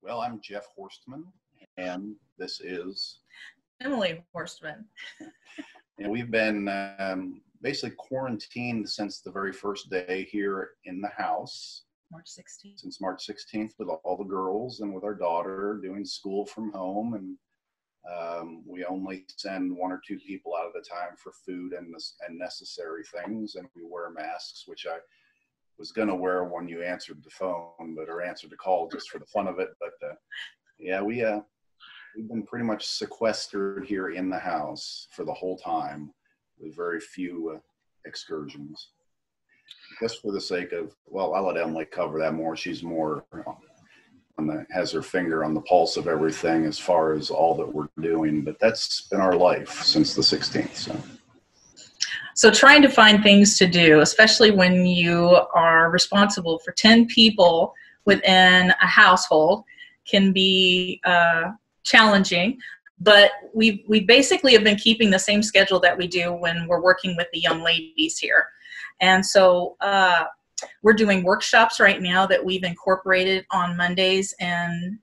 Well, I'm Jeff Horstman, and this is Emily Horstman. And we've been basically quarantined since the very first day here in the house. March 16th. Since March 16th with all the girls and with our daughter doing school from home. And we only send one or two people out at a time for food and necessary things. And we wear masks, which I was going to wear when you answered the phone, or answered the call just for the fun of it. But yeah, we've been pretty much sequestered here in the house for the whole time with very few excursions. Just for the sake of, well, I'll let Emily cover that more. She's more has her finger on the pulse of everything as far as all that we're doing. But that's been our life since the 16th. So trying to find things to do, especially when you are responsible for 10 people within a household, can be challenging. But we basically have been keeping the same schedule that we do when we're working with the young ladies here. And so we're doing workshops right now that we've incorporated on Mondays and,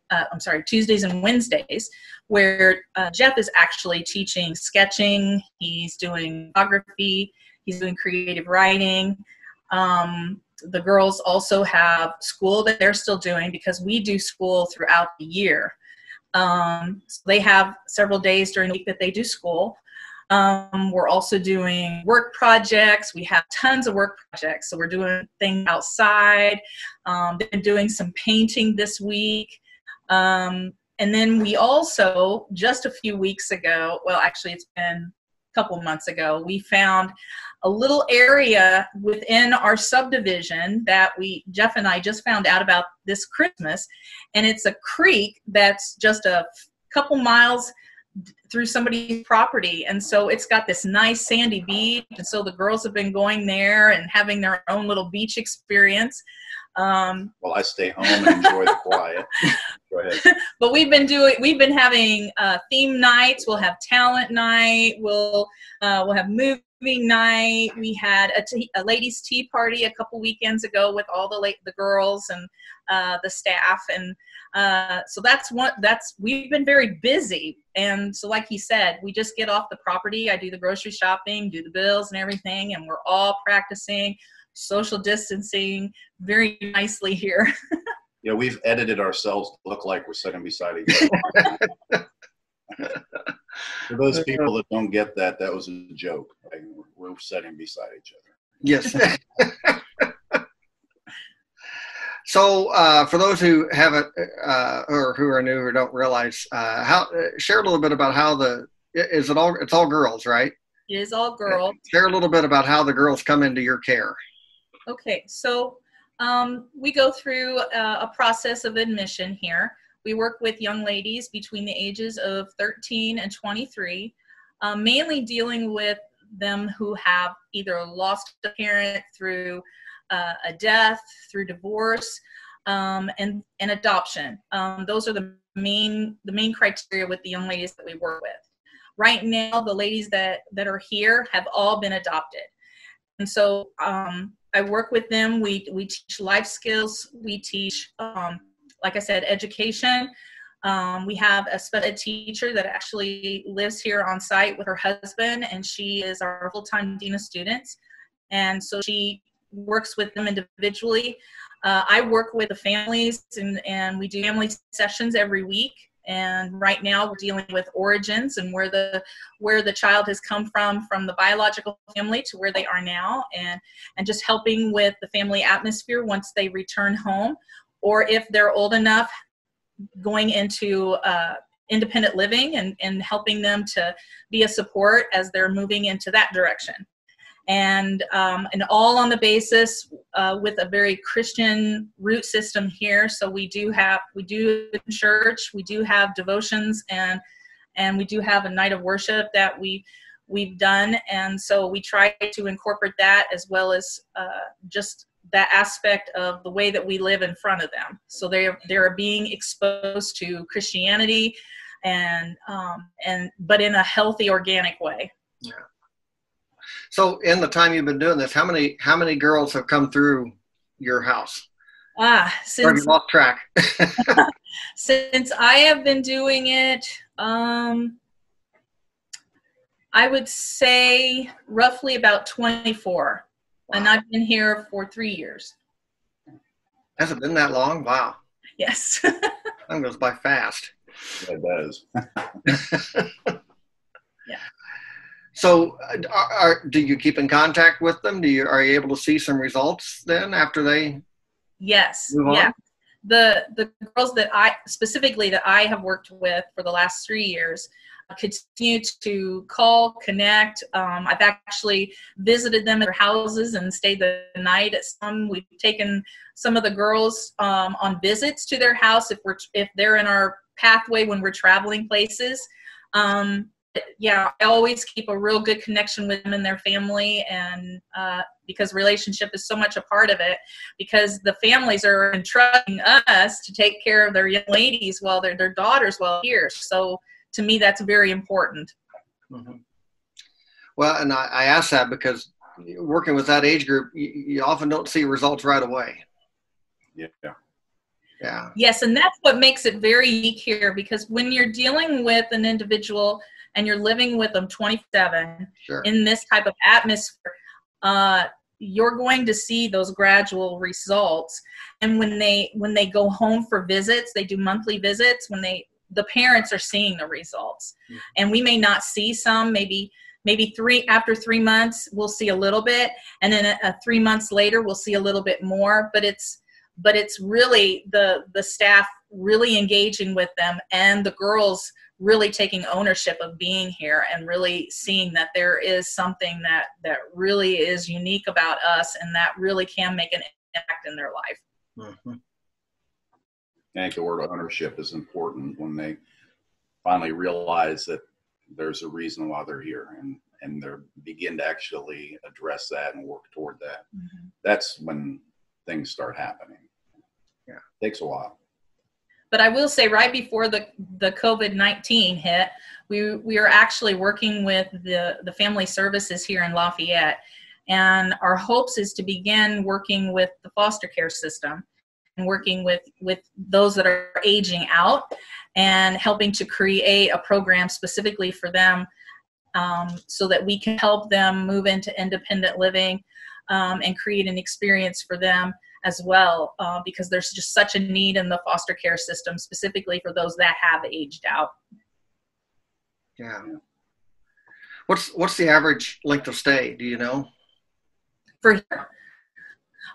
Tuesdays and Wednesdays, where Jeff is actually teaching sketching, he's doing photography, he's doing creative writing. The girls also have school that they're still doing because we do school throughout the year. So they have several days during the week that they do school. We're also doing work projects. We have tons of work projects. So we're doing things outside. Been doing some painting this week. And then we also, just a few weeks ago, well, actually it's been a couple months ago, we found a little area within our subdivision that Jeff and I just found out about this Christmas. And it's a creek that's just a couple miles through somebody's property, and so it's got this nice sandy beach, and so the girls have been going there and having their own little beach experience. Well, I stay home and enjoy the quiet. Go ahead. But we've been having theme nights. We'll have talent night. We'll have movie night. We had a ladies' tea party a couple weekends ago with all the girls and the staff, and so we've been very busy. And so, like he said, we just get off the property. I do the grocery shopping, do the bills and everything, and we're all practicing social distancing very nicely here. Yeah, we've edited ourselves to look like we're sitting beside each other. For those people that don't get that, that was a joke. Right? We're sitting beside each other. Yes. So for those who haven't or who are new or don't realize, share a little bit about it's all girls, right? It is all girls. Share a little bit about how the girls come into your care. Okay, so we go through a process of admission here. We work with young ladies between the ages of 13 and 23, mainly dealing with them who have either lost a parent through a death, through divorce, and adoption. Those are the main criteria with the young ladies that we work with. Right now, the ladies that are here have all been adopted. And so I work with them. We teach life skills. We teach, like I said, education. We have a special ed teacher that actually lives here on site with her husband, and she is our full-time dean of students. And so she works with them individually. I work with the families, and we do family sessions every week. And right now we're dealing with origins and where the child has come from the biological family to where they are now, and just helping with the family atmosphere once they return home, or if they're old enough, going into independent living and helping them to be a support as they're moving into that direction. And all on the basis with a very Christian root system here. So we do church, we do have devotions, and we do have a night of worship that we've done. And so we try to incorporate that, as well as just that aspect of the way that we live in front of them. So they're being exposed to Christianity, but in a healthy, organic way. Yeah. So in the time you've been doing this, how many girls have come through your house? Since lost track. Since I have been doing it, I would say roughly about 24. Wow. And I've been here for 3 years. Has it been that long? Wow. Yes. Time goes by fast. Yeah, it does. Yeah. So do you keep in contact with them? Are you able to see some results then after they Yes. move on? Yeah. The girls that I have worked with for the last 3 years continue to call, connect. I've actually visited them at their houses and stayed the night at some. We've taken some of the girls on visits to their house if they're in our pathway when we're traveling places. Yeah, I always keep a real good connection with them and their family, and because relationship is so much a part of it, because the families are entrusting us to take care of their young ladies while their daughters while here. So to me, that's very important. Mm-hmm. Well, and I ask that because working with that age group, you often don't see results right away. Yeah. Yeah. Yes, and that's what makes it very unique here, because when you're dealing with an individual and you're living with them 27 Sure. in this type of atmosphere, you're going to see those gradual results. And when they go home for visits, they do monthly visits, the parents are seeing the results. Mm-hmm. And we may not see some, maybe after 3 months, we'll see a little bit. And then 3 months later, we'll see a little bit more, but it's really the staff really engaging with them, and the girls really taking ownership of being here and really seeing that there is something that really is unique about us and that really can make an impact in their life. Mm-hmm. I think the word ownership is important when they finally realize that there's a reason why they're here, and they begin to actually address that and work toward that. Mm-hmm. That's when things start happening. Yeah. It takes a while. But I will say, right before the COVID-19 hit, we are actually working with the family services here in Lafayette, and our hopes is to begin working with the foster care system and working with those that are aging out and helping to create a program specifically for them, so that we can help them move into independent living and create an experience for them as well, because there's just such a need in the foster care system, specifically for those that have aged out. Yeah. What's the average length of stay? Do you know?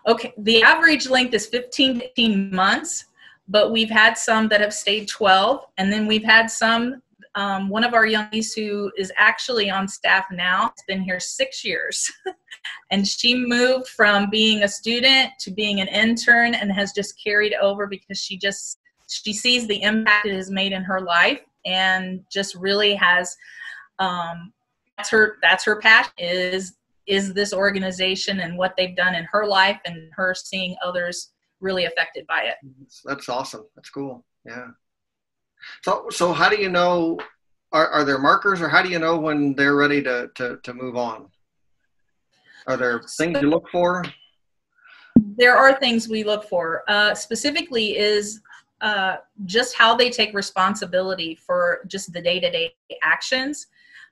Okay, the average length is 15 to 18 months, but we've had some that have stayed 12, and then we've had some. One of our youngies who is actually on staff now has been here 6 years. And she moved from being a student to being an intern and has just carried over because she sees the impact it has made in her life, and just really has, that's her passion is this organization and what they've done in her life, and her seeing others really affected by it. That's awesome. That's cool. Yeah. So how do you know, are there markers, or how do you know when they're ready to move on? Are there things you look for? There are things we look for. Specifically is just how they take responsibility for just the day-to-day actions,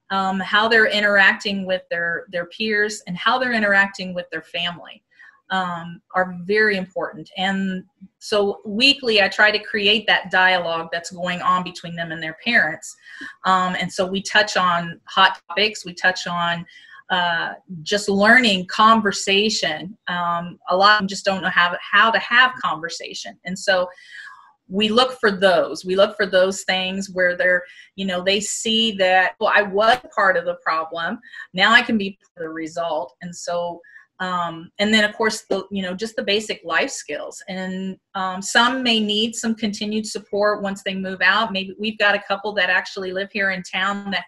how they're interacting with their peers, and how they're interacting with their family. Are very important. And so weekly, I try to create that dialogue that's going on between them and their parents. And so we touch on hot topics. We touch on just learning conversation. A lot of them just don't know how to have conversation. And so we look for those. We look for those things where they see that, well, I was part of the problem. Now I can be part of the result. And so and then, of course, just the basic life skills. And some may need some continued support once they move out. Maybe we've got a couple that actually live here in town that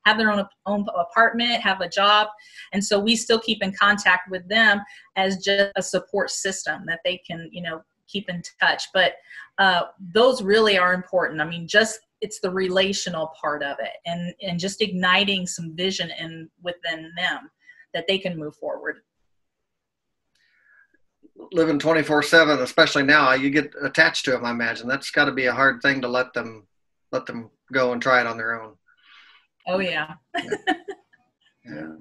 have their own apartment, have a job. And so we still keep in contact with them as just a support system that they can, keep in touch. But those really are important. I mean, it's the relational part of it, and just igniting some vision within them that they can move forward. living 24/7, especially now, you get attached to them. I imagine that's got to be a hard thing to let them go and try it on their own. Oh yeah. Yeah.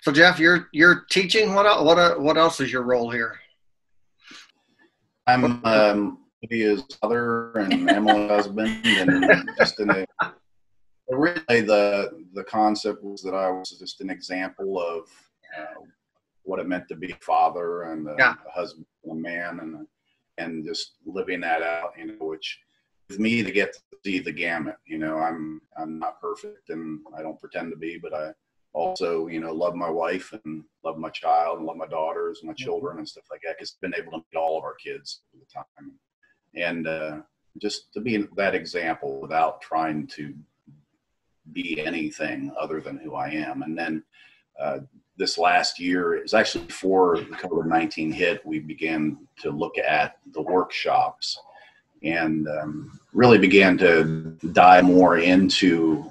So Jeff, you're teaching. What else is your role here? I'm Lydia's mother and Emily's husband, and just really the concept was that I was just an example of what it meant to be a father and a husband and a man, and just living that out, which with me to get to see the gamut. I'm not perfect and I don't pretend to be, but I also, love my wife and love my child and love my daughters and my children and stuff like that, because I've been able to meet all of our kids all the time. And just to be that example without trying to be anything other than who I am. And then this last year, it was actually before the COVID-19 hit, we began to look at the workshops and really began to dive more into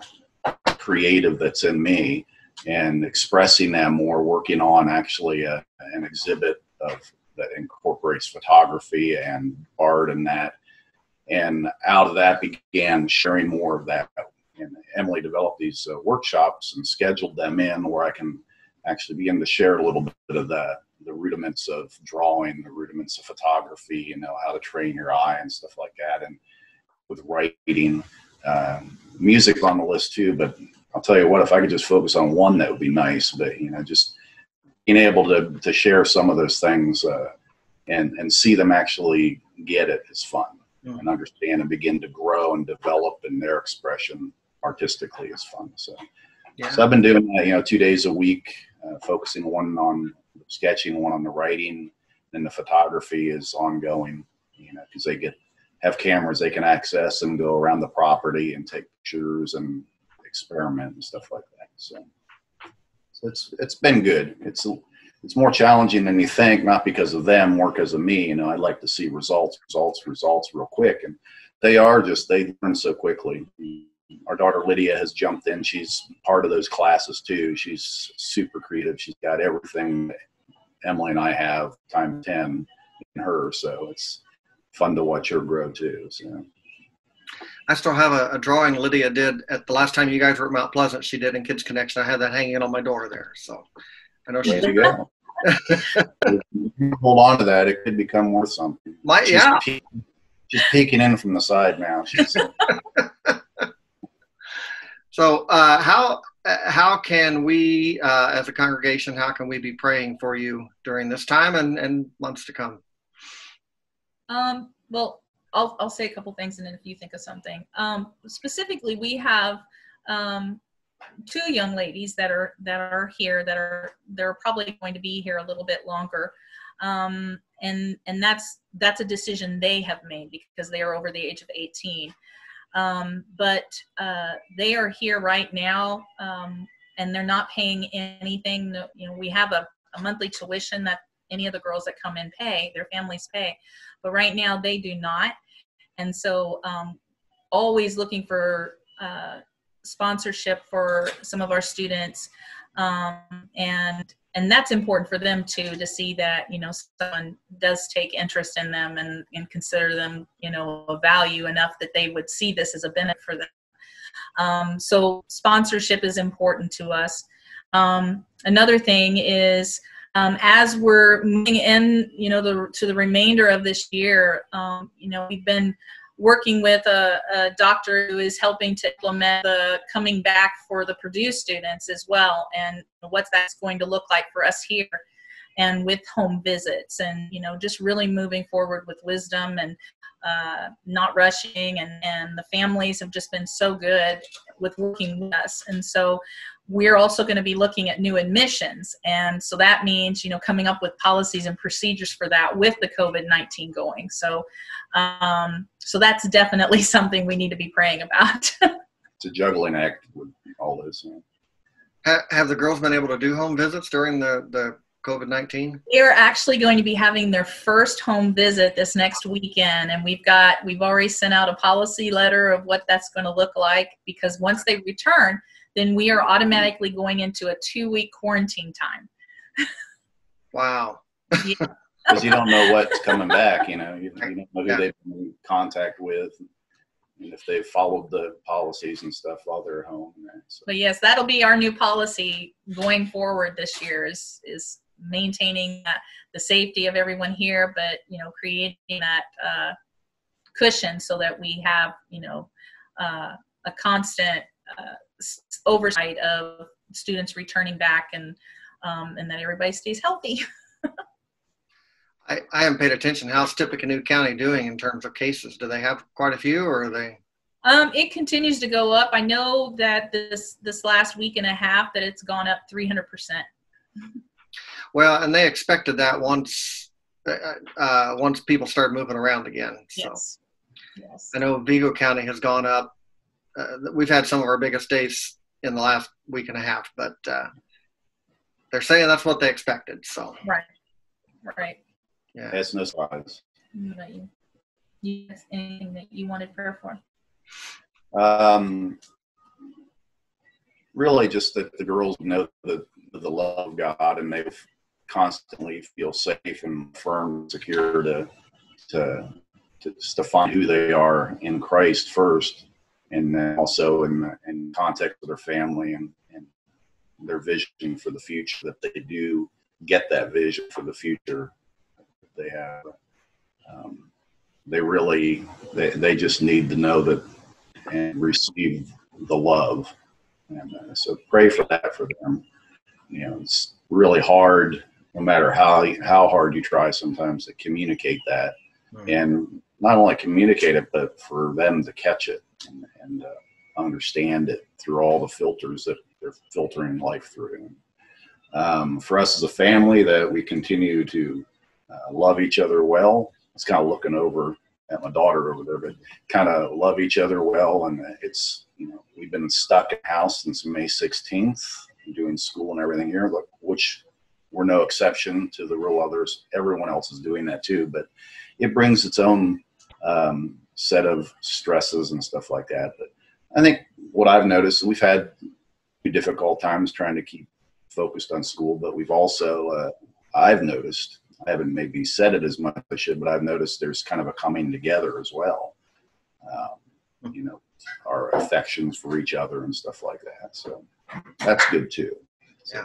creative that's in me and expressing that more, working on actually an exhibit that incorporates photography and art and that. And out of that began sharing more of that. And Emily developed these workshops and scheduled them in where I can actually begin to share a little bit of the rudiments of drawing, the rudiments of photography, how to train your eye and stuff like that. And with writing, music on the list too, but I'll tell you what, if I could just focus on one, that would be nice. But, just being able to share some of those things and see them actually get it is fun. And understand and begin to grow and develop in their expression artistically is fun. So I've been doing that, 2 days a week, focusing one on sketching, one on the writing, and the photography is ongoing, because they have cameras they can access and go around the property and take pictures and experiment and stuff like that. So it's been good. It's more challenging than you think, not because of them, more because of me. I'd like to see results real quick. And they learn so quickly. Our daughter Lydia has jumped in. She's part of those classes too. She's super creative. She's got everything that Emily and I have times 10 in her. So it's fun to watch her grow too. So I still have a drawing Lydia did at the last time you guys were at Mount Pleasant. She did in Kids Connection. I had that hanging on my door there. So I know there you go. Hold on to that. It could become worth something. She's peeking in from the side now. So how can we, as a congregation, how can we be praying for you during this time and months to come? Well, I'll say a couple things, and then if you think of something. Specifically, we have two young ladies that are here they're probably going to be here a little bit longer, and that's a decision they have made because they are over the age of 18. But they are here right now, and they're not paying anything. We have a monthly tuition that any of the girls that come in pay, their families pay, but right now they do not. And so always looking for sponsorship for some of our students, and that's important for them too, to see that someone does take interest in them and consider them a value enough that they would see this as a benefit for them. So sponsorship is important to us. Another thing is, as we're moving in to the remainder of this year, we've been working with a doctor who is helping to implement the coming back for the Purdue students as well, and what that's going to look like for us here, and with home visits, and just really moving forward with wisdom and not rushing, and the families have just been so good with working with us. And so we're also going to be looking at new admissions, and so that means coming up with policies and procedures for that with the COVID-19 going. So so that's definitely something we need to be praying about. It's a juggling act with all this. Have the girls been able to do home visits during the COVID-19? They're actually going to be having their first home visit this next weekend, and we've already sent out a policy letter of what that's going to look like, because once they return, then we are automatically going into a 2-week quarantine time. Wow. Yeah. Because you don't know what's coming back. You know, you don't know who Yeah. they've been in contact with, and if they've followed the policies and stuff while they're at home. So. But yes, that'll be our new policy going forward this year is maintaining the safety of everyone here, but, you know, creating that cushion so that we have, you know, a constant oversight of students returning back, and that everybody stays healthy. I haven't paid attention. How's Tippecanoe County doing in terms of cases? Do they have quite a few, or are they? It continues to go up. I know that this last week and a half that it's gone up 300%. Well, and they expected that once people started moving around again. So Yes. Yes. I know Vigo County has gone up. We've had some of our biggest days in the last week and a half, but they're saying that's what they expected. So Right. Right. yeah, It's no surprise. Yes. Anything that you wanted prayer for? Really just that the girls know the love of God, and they constantly feel safe and firm and secure to find who they are in Christ first, and then also in contact with their family and their vision for the future, that they do get that vision for the future that they have. They just need to know that and receive the love. And so pray for that for them. You know, it's really hard, no matter how hard you try sometimes, to communicate that. Mm-hmm. And not only communicate it, but for them to catch it and understand it through all the filters that they're filtering life through. For us as a family, that we continue to love each other well. It's kind of looking over at my daughter over there, but kind of love each other well. And it's, you know, we've been stuck in house since May 16th, doing school and everything here, which we're no exception to the real others. Everyone else is doing that too, but it brings its own set of stresses and stuff like that. But I think what I've noticed, we've had difficult times trying to keep focused on school, but we've also, I've noticed, I haven't maybe said it as much as I should, but I've noticed there's kind of a coming together as well. You know, our affections for each other and stuff like that. So that's good too. So,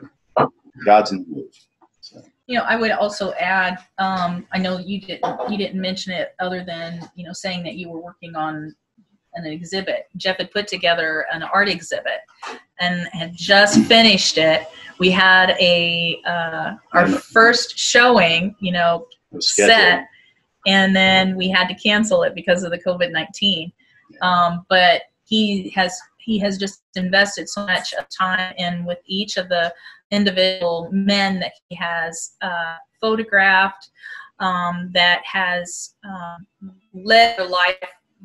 God's in the move. So. You know, I would also add, I know you didn't mention it, other than, you know, saying that you were working on an exhibit. Jeff had put together an art exhibit and had just finished it. We had our first showing, you know, set, and then we had to cancel it because of the COVID-19. But he has just invested so much of time in with each of the individual men that he has photographed, that has led their life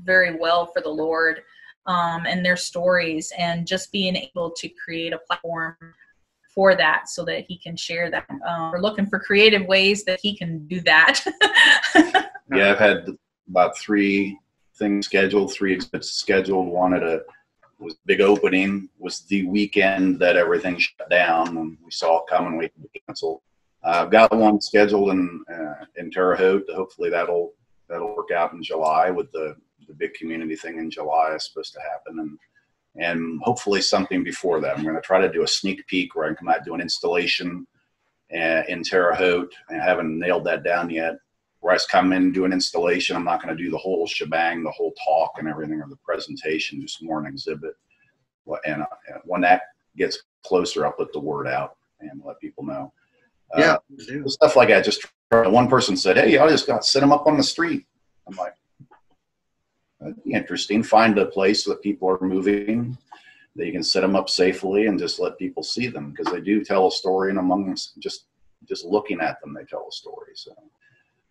very well for the Lord, and their stories, and just being able to create a platform for that so that he can share that. We're looking for creative ways that he can do that. Yeah, I've had about 3 things scheduled, 3 exhibits scheduled. One was big opening, was the weekend that everything shut down, and we saw it coming, we had to cancel. I've got one scheduled in Terre Haute. Hopefully that'll work out in July, with the big community thing in July is supposed to happen, and hopefully something before that. I'm going to try to do a sneak peek where I can come out, do an installation in Terre Haute. I haven't nailed that down yet. Where I come in and do an installation, I'm not going to do the whole shebang, the whole talk and everything, or the presentation, just more an exhibit. And when that gets closer, I'll put the word out and let people know. Yeah, stuff like that. Just one person said, "Hey, I just got set them up on the street." I'm like, that'd be interesting. Find a place that people are moving, that you can set them up safely and just let people see them, because they do tell a story, and among them, just looking at them, they tell a story.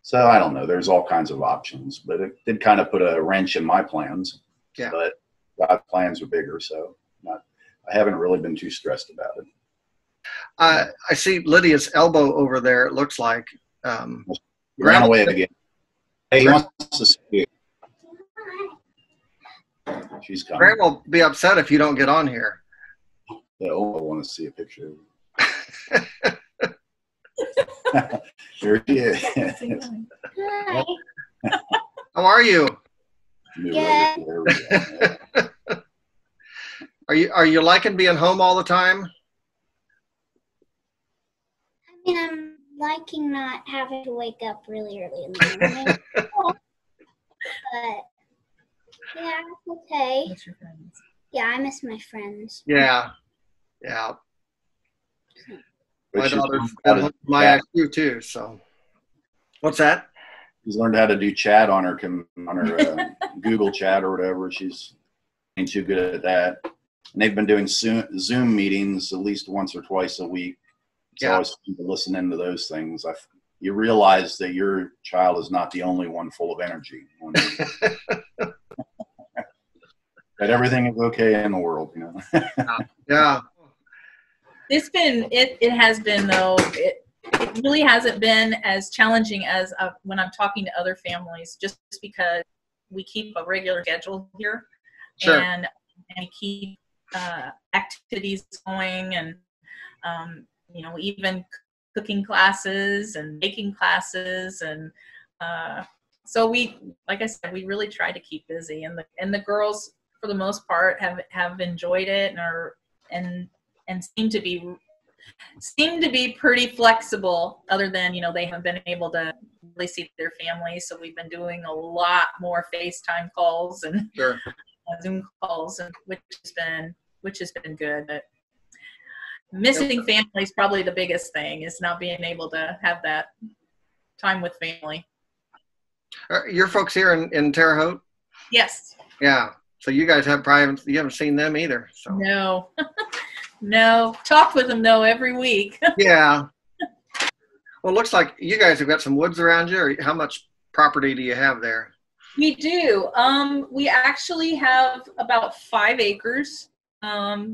So I don't know. There's all kinds of options, but it did kind of put a wrench in my plans. Yeah. But God's plans are bigger, so I haven't really been too stressed about it. I see Lydia's elbow over there. It looks like. Ran away again. Hey, he wants to see you. She's coming. Graham will be upset if you don't get on here. Yeah, I want to see a picture. There she is. Hi. How are you? Good. There we go. Are you liking being home all the time? I mean, I'm liking not having to wake up really early in the morning. But yeah, it's okay. What's your friends? Yeah, I miss my friends. Yeah. My But daughter's she's been learned home from my IQ too. So, what's that? she's learned how to do chat on her Google Chat or whatever. She's ain't too good at that. And they've been doing Zoom meetings at least once or twice a week. It's always fun to listen into those things. You realize that your child is not the only one full of energy. That everything is okay in the world, you know. Yeah. It has been though. It really hasn't been as challenging as when I'm talking to other families, just because we keep a regular schedule here, Sure. and keep activities going, and even cooking classes and baking classes, and so like I said, we really try to keep busy, and the girls for the most part have enjoyed it and seem to be pretty flexible, other than they haven't been able to really see their families, so we've been doing a lot more FaceTime calls and Sure. Zoom calls, and which has been good. But missing family is probably the biggest thing, is not being able to have that time with family. Are your folks here in Terre Haute? Yes. Yeah. So you guys you haven't seen them either. So No. No. Talk with them though every week. yeah. Well, it looks like you guys have got some woods around you. Or how much property do you have there? We do. We actually have about 5 acres,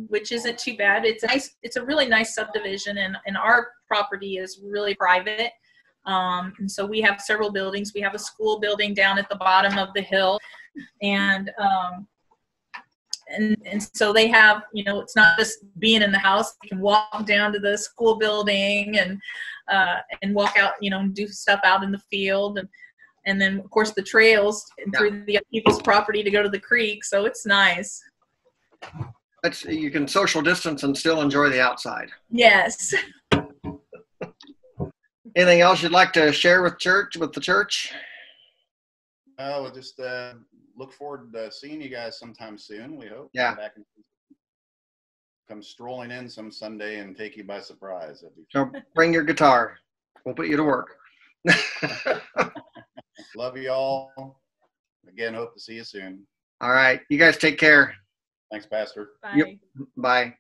which isn't too bad. It's nice. It's a really nice subdivision, and our property is really private. And so we have several buildings. We have a school building down at the bottom of the hill, and so they have, it's not just being in the house. You can walk down to the school building and walk out, and do stuff out in the field, and then of course the trails through the people's property to go to the creek. So it's nice. You can social distance and still enjoy the outside. Yes. Anything else you'd like to share with the church? We'll just look forward to seeing you guys sometime soon, we hope. Yeah. Come strolling in some Sunday and take you by surprise. So bring your guitar. We'll put you to work. Love you all. Again, hope to see you soon. All right. You guys take care. Thanks, Pastor. Bye. Yep. Bye.